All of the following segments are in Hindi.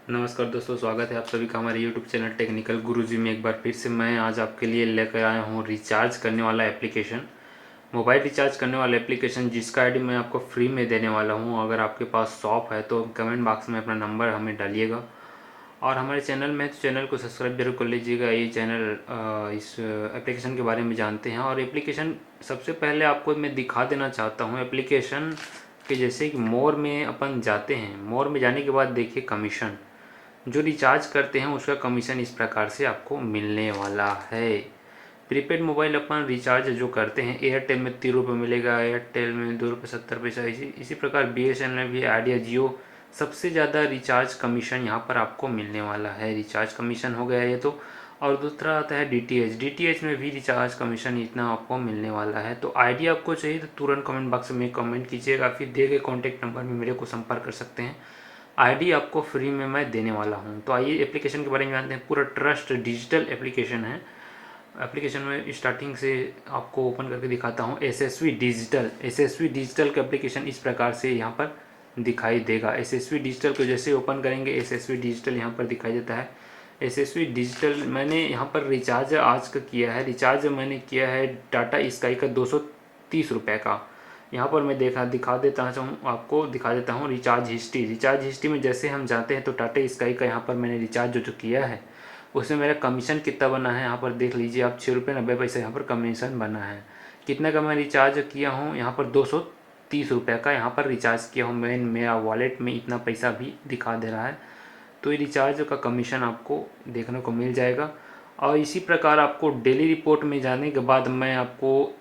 नमस्कार दोस्तों, स्वागत है आप सभी का हमारे YouTube चैनल टेक्निकल गुरुजी में। एक बार फिर से मैं आज आपके लिए लेकर आया हूँ रिचार्ज करने वाला एप्लीकेशन, मोबाइल रिचार्ज करने वाला एप्लीकेशन जिसका आईडी मैं आपको फ्री में देने वाला हूँ। अगर आपके पास शॉप है तो कमेंट बॉक्स में अपना नंबर हमें डालिएगा और हमारे चैनल में तो चैनल को सब्सक्राइब जरूर कर लीजिएगा। ये चैनल इस एप्लीकेशन के बारे में जानते हैं और एप्लीकेशन सबसे पहले आपको मैं दिखा देना चाहता हूँ एप्लीकेशन के। जैसे कि मोर में अपन जाते हैं, मोर में जाने के बाद देखिए कमीशन, जो रिचार्ज करते हैं उसका कमीशन इस प्रकार से आपको मिलने वाला है। प्रीपेड मोबाइल अपन रिचार्ज जो करते हैं, एयरटेल में 30 रुपये मिलेगा, एयरटेल में 2 रुपये 70 पैसा, इसी प्रकार BSNL में भी, आइडिया, जियो, सबसे ज़्यादा रिचार्ज कमीशन यहाँ पर आपको मिलने वाला है। रिचार्ज कमीशन हो गया ये तो। और दूसरा आता है DTH में भी रिचार्ज कमीशन इतना आपको मिलने वाला है। तो आइडिया आपको चाहिए तो तुरंत कमेंट बॉक्स में कमेंट कीजिएगा, फिर दिए गए कॉन्टैक्ट नंबर में मेरे को संपर्क कर सकते हैं। आईडी आपको फ्री में मैं देने वाला हूं। तो आइए एप्लीकेशन के बारे में जानते हैं। पूरा ट्रस्ट डिजिटल एप्लीकेशन है। एप्लीकेशन में स्टार्टिंग से आपको ओपन करके दिखाता हूं। एसएसवी डिजिटल का एप्लीकेशन इस प्रकार से यहां पर दिखाई देगा। एसएसवी डिजिटल को जैसे ओपन करेंगे एसएसवी डिजिटल यहां पर दिखाई देता है। एसएसवी डिजिटल मैंने यहाँ पर रिचार्ज आज का किया है। रिचार्ज मैंने किया है टाटा स्काई का 230 रुपये का। यहाँ पर मैं दिखा देता हूँ, आपको दिखा देता हूँ रिचार्ज हिस्ट्री में जैसे हम जाते हैं तो टाटा स्काई का यहाँ पर मैंने रिचार्ज जो किया है उसमें मेरा कमीशन कितना बना है यहाँ पर देख लीजिए आप। 6 रुपये 90 पैसे यहाँ पर कमीशन बना है। कितने का मैं रिचार्ज किया हूँ यहाँ पर 230 रुपये का यहाँ पर रिचार्ज किया हूँ। मेरा वॉलेट में इतना पैसा भी दिखा दे रहा है। तो ये रिचार्ज का कमीशन आपको देखने को मिल जाएगा। और इसी प्रकार आपको डेली रिपोर्ट में जाने के बाद मैं आपको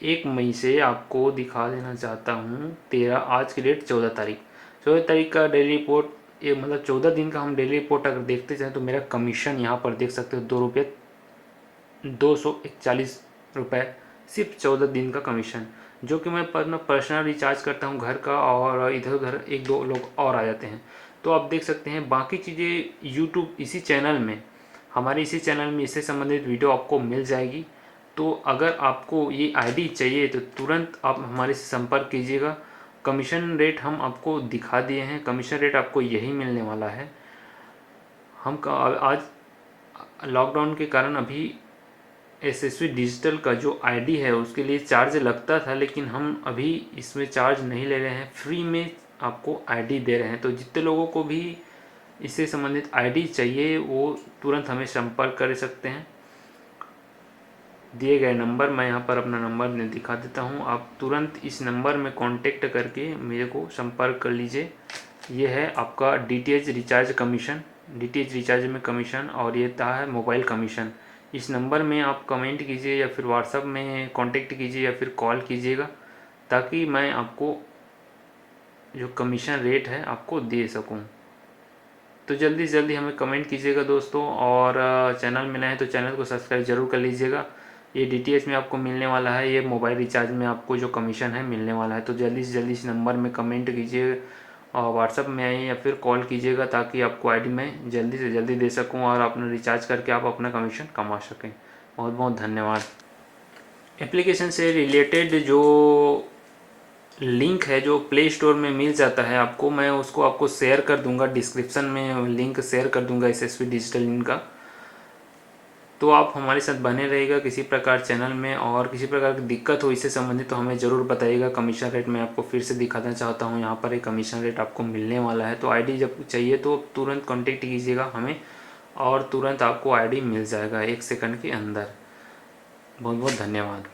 1 मई से आपको दिखा देना चाहता हूँ। आज की डेट 14 तारीख का डेली रिपोर्ट। ये मतलब 14 दिन का हम डेली रिपोर्ट अगर देखते जाए तो मेरा कमीशन यहाँ पर देख सकते हो 241 रुपये, सिर्फ 14 दिन का कमीशन, जो कि मैं अपना पर्सनल रिचार्ज करता हूँ घर का और इधर उधर 1-2 लोग और आ जाते हैं। तो आप देख सकते हैं बाकी चीज़ें यूट्यूब हमारे इसी चैनल में इससे संबंधित वीडियो आपको मिल जाएगी। तो अगर आपको ये आईडी चाहिए तो तुरंत आप हमारे से संपर्क कीजिएगा। कमीशन रेट हम आपको दिखा दिए हैं, कमीशन रेट आपको यही मिलने वाला है। आज लॉकडाउन के कारण अभी एसएसवी डिजिटल का जो आईडी है उसके लिए चार्ज लगता था, लेकिन हम अभी इसमें चार्ज नहीं ले रहे हैं, फ्री में आपको आईडी दे रहे हैं। तो जितने लोगों को भी इससे संबंधित आईडी चाहिए वो तुरंत हमें संपर्क कर सकते हैं। दिए गए नंबर, मैं यहाँ पर अपना नंबर दिखा देता हूँ। आप तुरंत इस नंबर में कांटेक्ट करके मेरे को संपर्क कर लीजिए। ये है आपका DTH recharge commission, DTH recharge में कमीशन, और ये था है मोबाइल कमीशन। इस नंबर में आप कमेंट कीजिए या फिर व्हाट्सएप में कांटेक्ट कीजिए या फिर कॉल कीजिएगा, ताकि मैं आपको जो कमीशन रेट है आपको दे सकूँ। तो जल्दी से जल्दी हमें कमेंट कीजिएगा दोस्तों, और चैनल में नए हैं तो चैनल को सब्सक्राइब जरूर कर लीजिएगा। ये DTH में आपको मिलने वाला है, ये मोबाइल रिचार्ज में आपको जो कमीशन है मिलने वाला है। तो जल्दी से जल्दी इस नंबर में कमेंट कीजिए और व्हाट्सअप में आइए या फिर कॉल कीजिएगा, ताकि आपको आईडी मैं जल्दी से जल्दी दे सकूं और अपना रिचार्ज करके आप अपना कमीशन कमा सकें। बहुत बहुत धन्यवाद। एप्लीकेशन से रिलेटेड जो लिंक है जो प्ले स्टोर में मिल जाता है आपको, मैं उसको आपको शेयर कर दूंगा, डिस्क्रिप्शन में लिंक शेयर कर दूंगा एसएसवी डिजिटल लिंक का। तो आप हमारे साथ बने रहेगा किसी प्रकार चैनल में, और किसी प्रकार की दिक्कत हो इससे संबंधित तो हमें ज़रूर बताइएगा। कमीशन रेट मैं आपको फिर से दिखाना चाहता हूँ, यहाँ पर एक कमीशन रेट आपको मिलने वाला है। तो आईडी जब चाहिए तो तुरंत कॉन्टेक्ट कीजिएगा हमें, और तुरंत आपको आईडी मिल जाएगा 1 सेकंड के अंदर। बहुत बहुत धन्यवाद।